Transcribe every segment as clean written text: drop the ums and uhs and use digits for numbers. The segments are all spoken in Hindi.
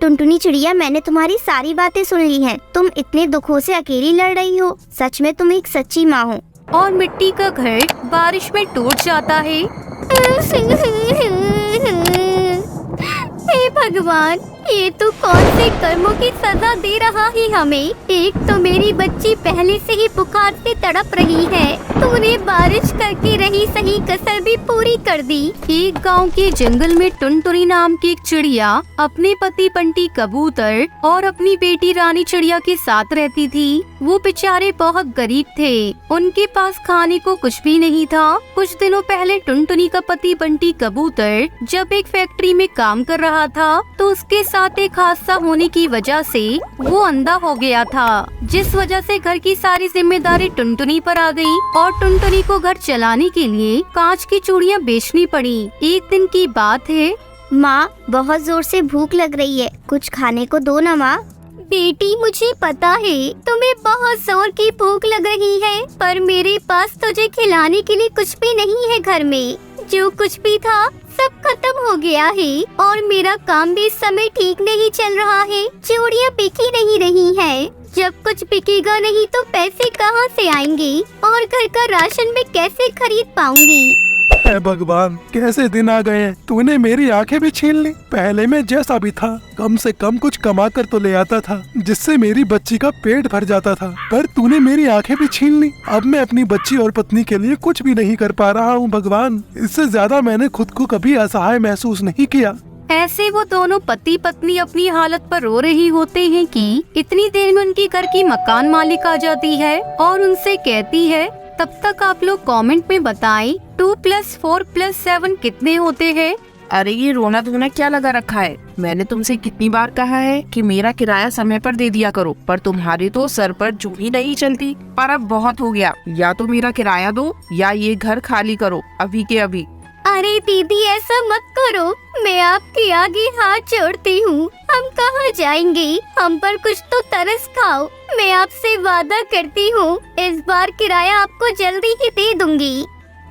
टुनटुनी चिड़िया, मैंने तुम्हारी सारी बातें सुन ली हैं। तुम इतने दुखों से अकेली लड़ रही हो। सच में तुम एक सच्ची माँ हो। और मिट्टी का घर बारिश में टूट जाता है। हे भगवान, ये तो कौन से कर्मों की सजा दे रहा है हमें। एक तो मेरी बच्ची पहले से ही बुखार से तड़प रही है, तूने बारिश करके रही सही कसर भी पूरी कर दी। एक गांव के जंगल में टुनटुनी नाम की एक चिड़िया अपने पति बंटी कबूतर और अपनी बेटी रानी चिड़िया के साथ रहती थी। वो बेचारे बहुत गरीब थे, उनके पास खाने को कुछ भी नहीं था। कुछ दिनों पहले टुनटुनी का पति बंटी कबूतर जब एक फैक्ट्री में काम कर रहा था तो उसके साथ एक हादसा होने की वजह से वो अंधा हो गया था, जिस वजह से घर की सारी जिम्मेदारी टुनटुनी पर आ गई और टुनटुनी को घर चलाने के लिए कांच की चूड़ियां बेचनी पड़ी। एक दिन की बात है। माँ, बहुत जोर से भूख लग रही है, कुछ खाने को दो ना माँ। बेटी, मुझे पता है तुम्हें बहुत जोर की भूख लग रही है, पर मेरे पास तुझे खिलाने के लिए कुछ भी नहीं है घर में। जो कुछ भी था सब खत्म हो गया है और मेरा काम भी इस समय ठीक नहीं चल रहा है। चूड़ियाँ बिकी नहीं रही है। जब कुछ बिकेगा नहीं तो पैसे कहाँ से आएंगे और घर का राशन में कैसे खरीद पाऊंगी। हे भगवान, कैसे दिन आ गए हैं। तूने मेरी आंखें भी छीन ली। पहले मैं जैसा भी था कम से कम कुछ कमा कर तो ले आता था जिससे मेरी बच्ची का पेट भर जाता था, पर तूने मेरी आंखें भी छीन ली। अब मैं अपनी बच्ची और पत्नी के लिए कुछ भी नहीं कर पा रहा हूँ। भगवान, इससे ज्यादा मैंने खुद को कभी असहाय महसूस नहीं किया। ऐसे वो दोनों पति पत्नी अपनी हालत पर रो रही होते हैं कि इतनी देर में उनकी घर की मकान मालिक आ जाती है और उनसे कहती है, तब तक आप लोग कमेंट में बताएं 2 + 4 + 7 कितने होते हैं। अरे ये रोना धोना क्या लगा रखा है। मैंने तुमसे कितनी बार कहा है कि मेरा किराया समय पर दे दिया करो, पर तुम्हारे तो सर पर जू ही नहीं चलती। पर अब बहुत हो गया, या तो मेरा किराया दो या ये घर खाली करो अभी के अभी। अरे दीदी, ऐसा मत करो, मैं आपके आगे हाथ जोड़ती हूँ। हम कहाँ जाएंगे, हम पर कुछ तो तरस खाओ। मैं आपसे वादा करती हूँ इस बार किराया आपको जल्दी ही दे दूंगी।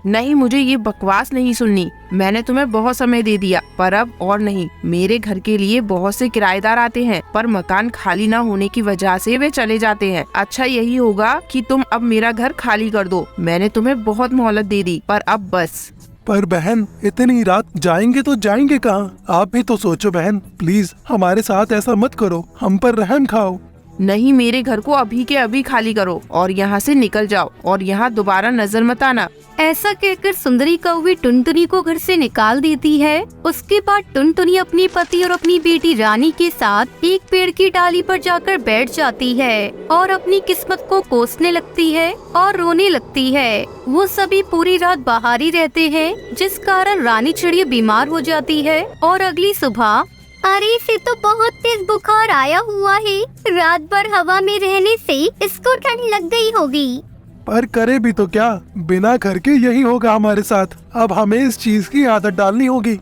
नहीं, मुझे ये बकवास नहीं सुननी। मैंने तुम्हें बहुत समय दे दिया, पर अब और नहीं। मेरे घर के लिए बहुत से किराएदार आते हैं, पर मकान खाली ना होने की वजह से वे चले जाते हैं। अच्छा यही होगा कि तुम अब मेरा घर खाली कर दो। मैंने तुम्हें बहुत मोहलत दे दी, पर अब बस। पर बहन, इतनी रात जाएंगे तो जाएंगे कहाँ? आप भी तो सोचो बहन, प्लीज हमारे साथ ऐसा मत करो, हम पर रहम खाओ। नहीं, मेरे घर को अभी के अभी खाली करो और यहाँ से निकल जाओ और यहाँ दोबारा नजर मत आना। ऐसा कहकर सुंदरी कौवी टुनटुनी को घर से निकाल देती है। उसके बाद टुनटुनी अपने पति और अपनी बेटी रानी के साथ एक पेड़ की डाली पर जाकर बैठ जाती है और अपनी किस्मत को कोसने लगती है और रोने लगती है। वो सभी पूरी रात बाहर ही रहते हैं, जिस कारण रानी चिड़िया बीमार हो जाती है और अगली सुबह। अरे इसे तो बहुत तेज बुखार आया हुआ है। रात भर हवा में रहने से इसको ठंड लग गई होगी। पर करे भी तो क्या, बिना घर के यही होगा हमारे साथ। अब हमें इस चीज की आदत डालनी होगी।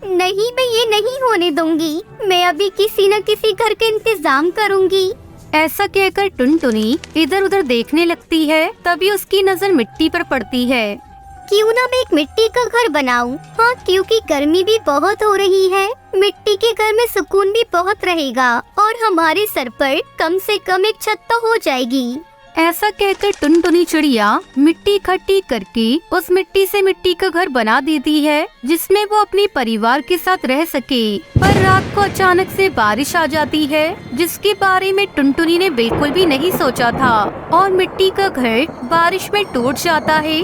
नहीं, मैं ये नहीं होने दूंगी। मैं अभी किसी न किसी घर के इंतजाम करूंगी। ऐसा कहकर टुनटुनी इधर उधर देखने लगती है। तभी उसकी नजर मिट्टी पर पड़ती है। क्यों ना मैं एक मिट्टी का घर बनाऊं? हाँ, क्योंकि गर्मी भी बहुत हो रही है। मिट्टी के घर में सुकून भी बहुत रहेगा और हमारे सर पर कम से कम एक छत तो हो जाएगी। ऐसा कहकर टुनटुनी चिड़िया मिट्टी इकट्ठी करके उस मिट्टी से मिट्टी का घर बना देती है, जिसमें वो अपने परिवार के साथ रह सके। पर रात को अचानक से बारिश आ जाती है, जिसके बारे में टुनटुनी ने बिल्कुल भी नहीं सोचा था और मिट्टी का घर बारिश में टूट जाता है।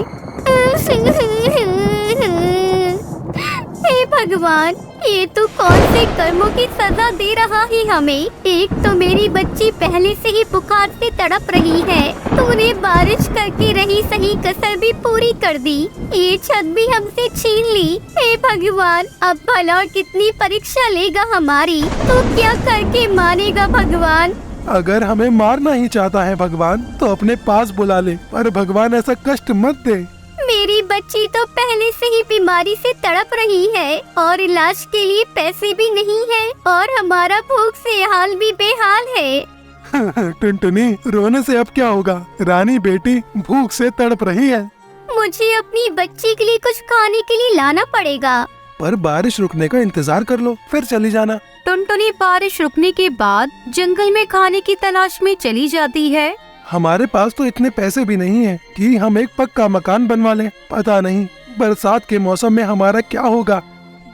हे भगवान, ये तो कौन से कर्मों की सजा दे रहा है हमें। एक तो मेरी बच्ची पहले से ही बुखार से तड़प रही है, तूने बारिश करके रही सही कसर भी पूरी कर दी। ये छत भी हमसे छीन ली। हे भगवान, अब भला कितनी परीक्षा लेगा हमारी, तो क्या करके मानेगा भगवान। अगर हमें मारना ही चाहता है भगवान तो अपने पास बुला ले, पर भगवान ऐसा कष्ट मत दे। मेरी बच्ची तो पहले से ही बीमारी से तड़प रही है और इलाज के लिए पैसे भी नहीं है और हमारा भूख से हाल भी बेहाल है। टुनटुनी, रोने से अब क्या होगा? रानी बेटी भूख से तड़प रही है। मुझे अपनी बच्ची के लिए कुछ खाने के लिए लाना पड़ेगा। पर बारिश रुकने का इंतजार कर लो, फिर चली जाना। टुनटुनी बारिश रुकने के बाद जंगल में खाने की तलाश में चली जाती है। हमारे पास तो इतने पैसे भी नहीं है कि हम एक पक्का मकान बनवा लें। पता नहीं बरसात के मौसम में हमारा क्या होगा।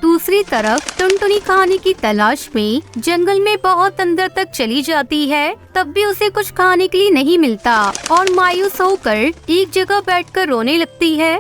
दूसरी तरफ टुनटुनी खाने की तलाश में जंगल में बहुत अंदर तक चली जाती है, तब भी उसे कुछ खाने के लिए नहीं मिलता और मायूस होकर एक जगह बैठकर रोने लगती है।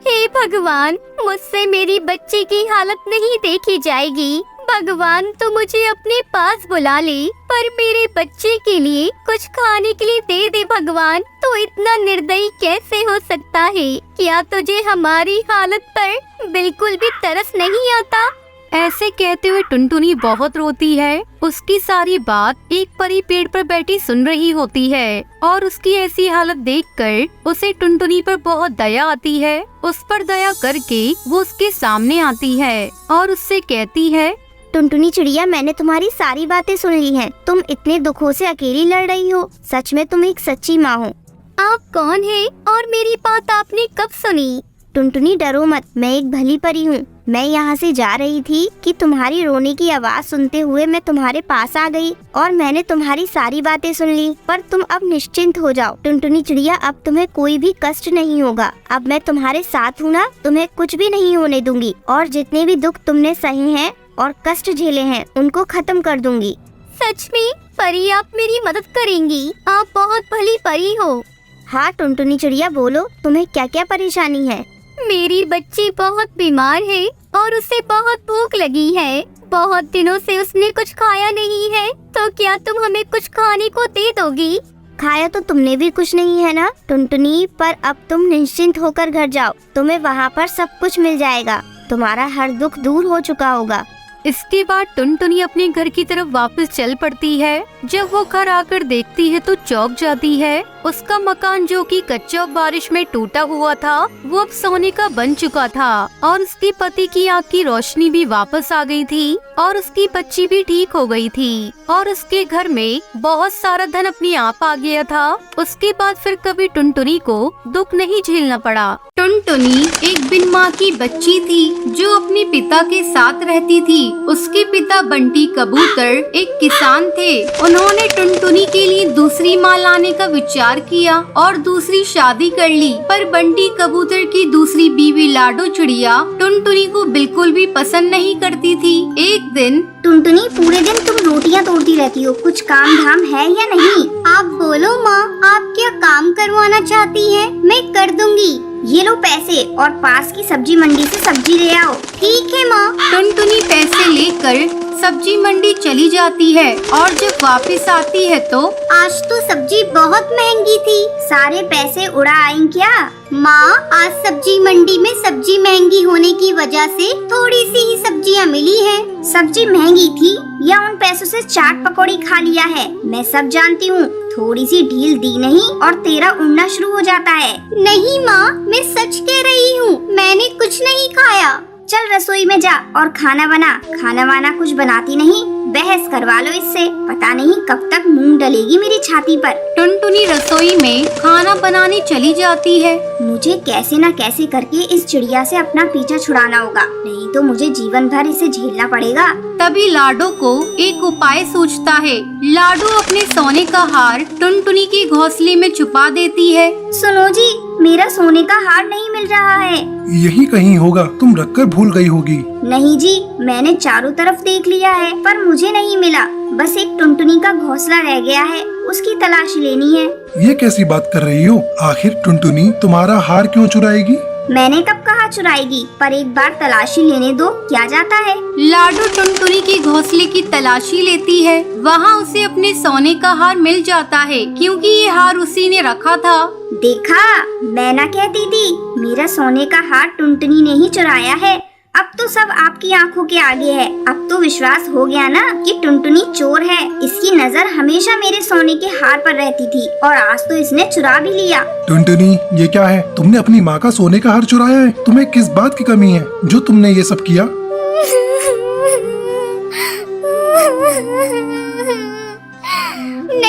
हे भगवान, मुझसे मेरी बच्ची की हालत नहीं देखी जाएगी। भगवान तो मुझे अपने पास बुला ले, पर मेरे बच्चे के लिए कुछ खाने के लिए दे दे भगवान। तो इतना निर्दयी कैसे हो सकता है? क्या तुझे हमारी हालत पर बिल्कुल भी तरस नहीं आता? ऐसे कहते हुए टुनटुनी बहुत रोती है। उसकी सारी बात एक परी पेड़ पर बैठी सुन रही होती है और उसकी ऐसी हालत देखकर उसे टुनटुनी पर बहुत दया आती है। उस पर दया करके वो उसके सामने आती है और उससे कहती है, टुनटुनी चिड़िया, मैंने तुम्हारी सारी बातें सुन ली हैं। तुम इतने दुखों से अकेली लड़ रही हो। सच में तुम एक सच्ची माँ हो। आप कौन है और मेरी बात आपने कब सुनी? टुनटुनी डरो मत, मैं एक भली परी हूँ। मैं यहाँ से जा रही थी कि तुम्हारी रोने की आवाज सुनते हुए मैं तुम्हारे पास आ गई और मैंने तुम्हारी सारी बातें सुन ली। पर तुम अब निश्चिंत हो जाओ टुनटुनी चिड़िया, अब तुम्हें कोई भी कष्ट नहीं होगा। अब मैं तुम्हारे साथ हूँ ना, तुम्हें कुछ भी नहीं होने दूंगी और जितने भी दुख तुमने सहे हैं और कष्ट झेले हैं उनको खत्म कर दूंगी। सच में परी, आप मेरी मदद करेंगी? आप बहुत भली परी हो। हाँ टुनटुनी चिड़िया, बोलो तुम्हें क्या क्या परेशानी है? मेरी बच्ची बहुत बीमार है और उसे बहुत भूख लगी है। बहुत दिनों से उसने कुछ खाया नहीं है, तो क्या तुम हमें कुछ खाने को दे दोगी? खाया तो तुमने भी कुछ नहीं है ना टुनटुनी, पर अब तुम निश्चिंत होकर घर जाओ। तुम्हें वहाँ पर सब कुछ मिल जाएगा। तुम्हारा हर दुख दूर हो चुका होगा। इसके बाद टुनटुनी अपने घर की तरफ वापस चल पड़ती है। जब वो घर आकर देखती है तो चौंक जाती है। उसका मकान जो कि कच्चा और बारिश में टूटा हुआ था, वो अब सोने का बन चुका था और उसके पति की आँख की रोशनी भी वापस आ गई थी और उसकी बच्ची भी ठीक हो गई थी और उसके घर में बहुत सारा धन अपने आप आ गया था। उसके बाद फिर कभी टुनटुनी को दुख नहीं झेलना पड़ा। टुनटुनी एक बिन माँ की बच्ची थी जो अपने पिता के साथ रहती थी। उसके पिता बंटी कबूतर एक किसान थे। उन्होंने टुनटुनी के लिए दूसरी माँ लाने का विचार किया और दूसरी शादी कर ली, पर बंटी कबूतर की दूसरी बीवी लाडो चिड़िया टुनटुनी को बिल्कुल भी पसंद नहीं करती थी। एक दिन, टुनटुनी, पूरे दिन तुम रोटियां तोड़ती रहती हो, कुछ काम धाम है या नहीं? आप बोलो माँ, आप क्या काम करवाना चाहती हैं? मैं कर दूंगी। ये लो पैसे और पास की सब्जी मंडी से सब्जी ले आओ। ठीक है माँ। टुनटुनी पैसे लेकर सब्जी मंडी चली जाती है और जब वापस आती है तो आज तो सब्जी बहुत महंगी थी। सारे पैसे उड़ा आई क्या? माँ, आज सब्जी मंडी में सब्जी महंगी होने की वजह से थोड़ी सी ही सब्जियाँ मिली है। सब्जी महंगी थी या उन पैसों से चाट पकौड़ी खा लिया है? मैं सब जानती हूँ। थोड़ी सी ढील दी नहीं और तेरा उड़ना शुरू हो जाता है। नहीं माँ, मैं सच कह रही हूँ, मैंने कुछ नहीं खाया। चल रसोई में जा और खाना बना। खाना वाना कुछ बनाती नहीं, बहस करवा लो इससे। पता नहीं कब तक मूंग डलेगी मेरी छाती पर। टुनटुनी रसोई में खाना बनाने चली जाती है। मुझे कैसे न कैसे करके इस चिड़िया से अपना पीछा छुड़ाना होगा, नहीं तो मुझे जीवन भर इसे झेलना पड़ेगा। तभी लाडो को एक उपाय सूझता है। लाडो अपने सोने का हार टुनटुनी के घोंसले में छुपा देती है। सुनो जी, मेरा सोने का हार नहीं मिल रहा है। यही कहीं होगा, तुम रखकर भूल गई होगी। नहीं जी, मैंने चारों तरफ देख लिया है पर मुझे नहीं मिला। बस एक टुनटुनी का घोंसला रह गया है, उसकी तलाश लेनी है। ये कैसी बात कर रही हो? आखिर टुनटुनी तुम्हारा हार क्यों चुराएगी? मैंने कब कहा चुराएगी, पर एक बार तलाशी लेने दो, क्या जाता है। लाडो टुनटुनी के घोंसले की तलाशी लेती है। वहाँ उसे अपने सोने का हार मिल जाता है, क्योंकि ये हार उसी ने रखा था। देखा, मैं ना कहती थी, मेरा सोने का हार टुनटुनी ने ही चुराया है। अब तो सब आपकी आंखों के आगे है। अब तो विश्वास हो गया ना कि टुनटुनी चोर है। इसकी नजर हमेशा मेरे सोने के हार पर रहती थी और आज तो इसने चुरा भी लिया। टुनटुनी, ये क्या है? तुमने अपनी माँ का सोने का हार चुराया है? तुम्हें किस बात की कमी है जो तुमने ये सब किया?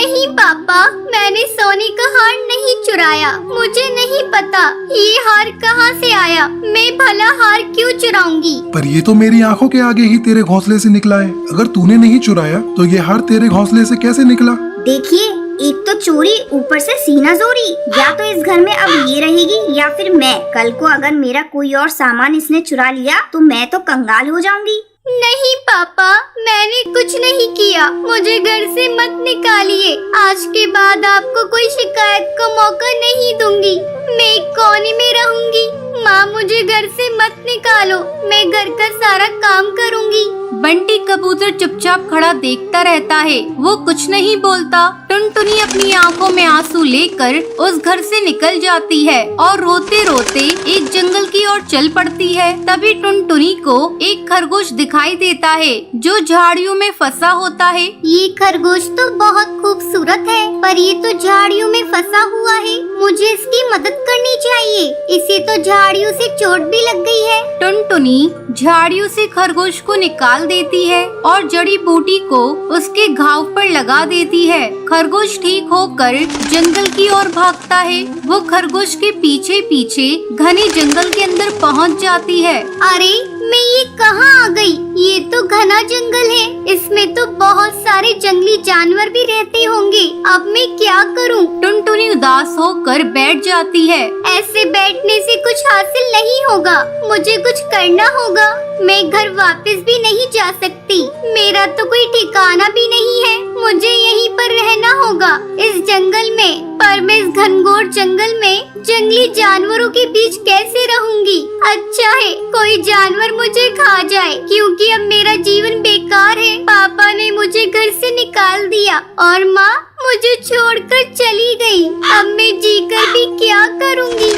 नहीं पापा, मैंने सोने का हार नहीं चुराया। मुझे नहीं पता ये हार कहाँ से आया। मैं भला हार क्यों चुराऊंगी? पर ये तो मेरी आंखों के आगे ही तेरे घोंसले से निकला है। अगर तूने नहीं चुराया तो ये हार तेरे घोंसले से कैसे निकला? देखिए, एक तो चोरी, ऊपर से सीना जोरी। या तो इस घर में अब ये रहेगी या फिर मैं। कल को अगर मेरा कोई और सामान इसने चुरा लिया तो मैं तो कंगाल हो जाऊंगी। नहीं पापा, मैंने कुछ नहीं किया। मुझे घर से मत निकालिए। आज के बाद आपको कोई शिकायत का मौका नहीं दूंगी। मैं एक कोने में रहूंगी। माँ, मुझे घर से मत निकालो। मैं घर का सारा काम करूंगी। बंटी कबूतर चुपचाप खड़ा देखता रहता है। वो कुछ नहीं बोलता। टुनटुनी अपनी आंखों में आंसू लेकर उस घर से निकल जाती है और रोते रोते एक जंगल की ओर चल पड़ती है। तभी टुनटुनी को एक खरगोश दिखाई देता है जो झाड़ियों में फंसा होता है। ये खरगोश तो बहुत खूबसूरत है, पर ये तो झाड़ियों में फंसा हुआ है। मुझे इसकी मदद करनी चाहिए। इसे तो झाड़ियों से चोट भी लग गई है। टुनटुनी झाड़ियों से खरगोश को निकाल देती है और जड़ी बूटी को उसके घाव पर लगा देती है। खरगोश ठीक होकर जंगल की ओर भागता है। वो खरगोश के पीछे पीछे घने जंगल के अंदर पहुंच जाती है। अरे, मैं ये कहाँ आ गई? ये तो घना जंगल है। इसमें तो बहुत सारे जंगली जानवर भी रहते होंगे। अब मैं क्या करूँ? टुनटुनी उदास होकर बैठ जाती है। ऐसे बैठने से कुछ हासिल नहीं होगा। मुझे कुछ करना होगा। मैं घर वापस भी नहीं जा सकती। मेरा तो कोई ठिकाना भी नहीं है। मुझे यहीं पर रहना होगा, इस जंगल में। पर मैं इस घनघोर जंगल में जंगली जानवरों के बीच कैसे रहूंगी? अच्छा है कोई जानवर मुझे खा जाए, क्योंकि अब मेरा जीवन बेकार है। पापा ने मुझे घर से निकाल दिया और माँ मुझे छोड़कर चली गई। अब मैं जीकर भी क्या करूंगी?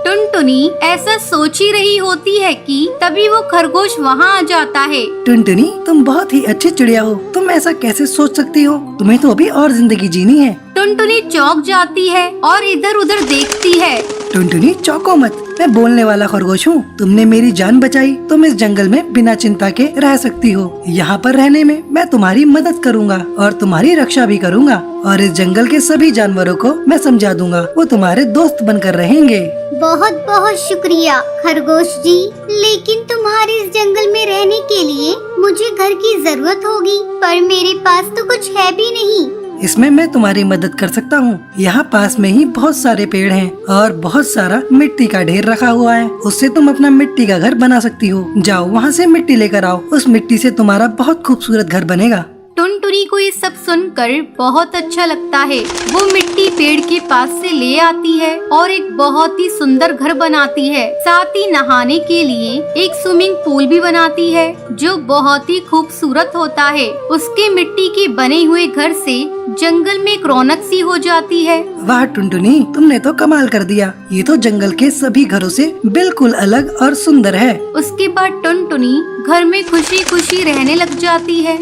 टुनटुनी ऐसा सोच ही रही होती है कि तभी वो खरगोश वहाँ आ जाता है। टुनटुनी, तुम बहुत ही अच्छी चिड़िया हो। तुम ऐसा कैसे सोच सकती हो? तुम्हें तो अभी और जिंदगी जीनी है। टुनटुनी चौंक जाती है और इधर उधर देखती है। टुनटुनी, चौंको मत। मैं बोलने वाला खरगोश हूँ। तुमने मेरी जान बचाई। तुम इस जंगल में बिना चिंता के रह सकती हो। यहाँ पर रहने में मैं तुम्हारी मदद करूँगा और तुम्हारी रक्षा भी करूँगा। और इस जंगल के सभी जानवरों को मैं समझा दूंगा। वो तुम्हारे दोस्त बनकर रहेंगे। बहुत बहुत शुक्रिया खरगोश जी, लेकिन तुम्हारे इस जंगल में रहने के लिए मुझे घर की जरूरत होगी, पर मेरे पास तो कुछ है भी नहीं। इसमें मैं तुम्हारी मदद कर सकता हूँ। यहाँ पास में ही बहुत सारे पेड़ हैं और बहुत सारा मिट्टी का ढेर रखा हुआ है। उससे तुम अपना मिट्टी का घर बना सकती हो। जाओ वहाँ से मिट्टी लेकर आओ। उस मिट्टी से तुम्हारा बहुत खूबसूरत घर बनेगा। टुनटुनी को ये सब सुनकर बहुत अच्छा लगता है। वो मिट्टी पेड़ के पास से ले आती है और एक बहुत ही सुंदर घर बनाती है। साथ ही नहाने के लिए एक स्विमिंग पूल भी बनाती है जो बहुत ही खूबसूरत होता है। उसके मिट्टी के बने हुए घर से जंगल में एक रौनक सी हो जाती है। वाह टुनटुनी, तुमने तो कमाल कर दिया। ये तो जंगल के सभी घरों से बिल्कुल अलग और सुंदर है। उसके बाद टुनटुनी घर में खुशी खुशी रहने लग जाती है।